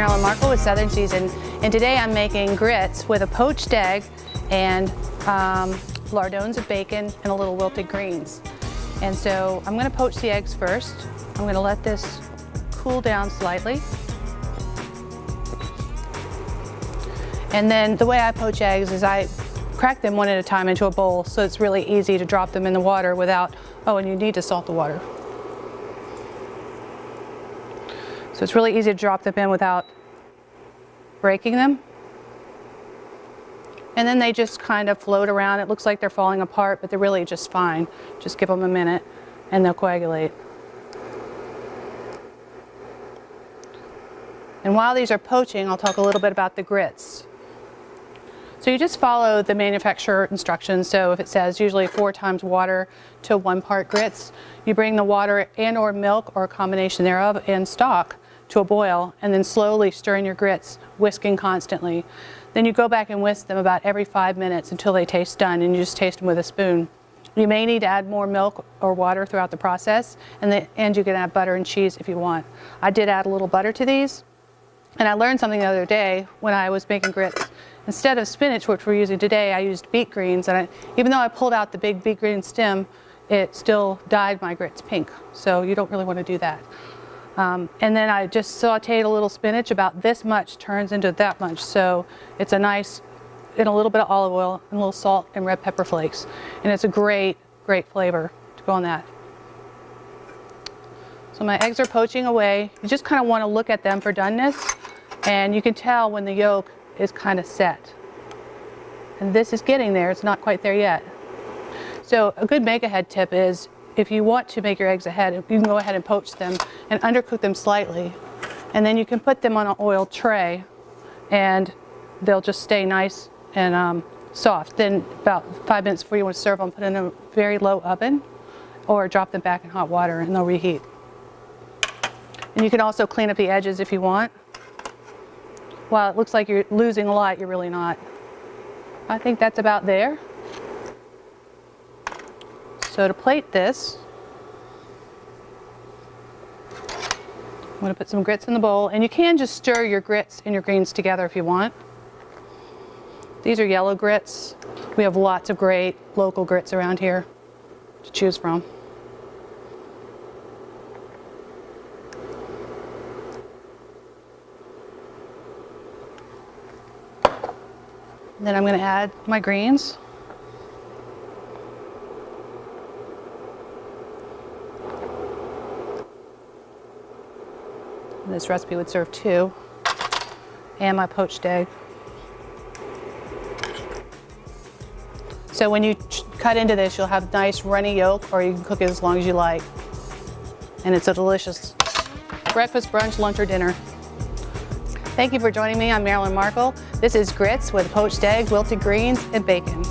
Marilyn Markle with Southern Season, and today I'm making grits with a poached egg and lardons of bacon and a little wilted greens. And so I'm going to poach the eggs first. I'm going to let this cool down slightly. And then the way I poach eggs is I crack them one at a time into a bowl, so it's really easy to drop them in the water without, oh, and you need to salt the water. So it's really easy to drop them in without breaking them. And then they just kind of float around. It looks like they're falling apart, but they're really just fine. Just give them a minute and they'll coagulate. And while these are poaching, I'll talk a little bit about the grits. So you just follow the manufacturer instructions. So if it says usually 4 times water to 1 part grits, you bring the water and or milk or a combination thereof and stock to a boil, and then slowly stir in your grits, whisking constantly. Then you go back and whisk them about every 5 minutes until they taste done, and you just taste them with a spoon. You may need to add more milk or water throughout the process, and you can add butter and cheese if you want. I did add a little butter to these, and I learned something the other day when I was making grits. Instead of spinach, which we're using today, I used beet greens, and even though I pulled out the big beet green stem, it still dyed my grits pink, so you don't really want to do that. And then I just sauteed a little spinach, about this much turns into that much, so it's a nice, and a little bit of olive oil and a little salt and red pepper flakes, and it's a great flavor to go on that. So my eggs are poaching away. You just kind of want to look at them for doneness, and you can tell when the yolk is kind of set, and this is getting there. It's not quite there yet. So a good make ahead tip is, if you want to make your eggs ahead, you can go ahead and poach them and undercook them slightly. And then you can put them on an oiled tray and they'll just stay nice and soft. Then about 5 minutes before you want to serve them, put in a very low oven or drop them back in hot water and they'll reheat. And you can also clean up the edges if you want. While it looks like you're losing a lot, you're really not. I think that's about there. So to plate this, I'm going to put some grits in the bowl, and you can just stir your grits and your greens together if you want. These are yellow grits. We have lots of great local grits around here to choose from. And then I'm going to add my greens. This recipe would serve 2, and my poached egg. So when you cut into this, you'll have nice runny yolk, or you can cook it as long as you like. And it's a delicious breakfast, brunch, lunch, or dinner. Thank you for joining me. I'm Marilyn Markle. This is grits with poached egg, wilted greens, and bacon.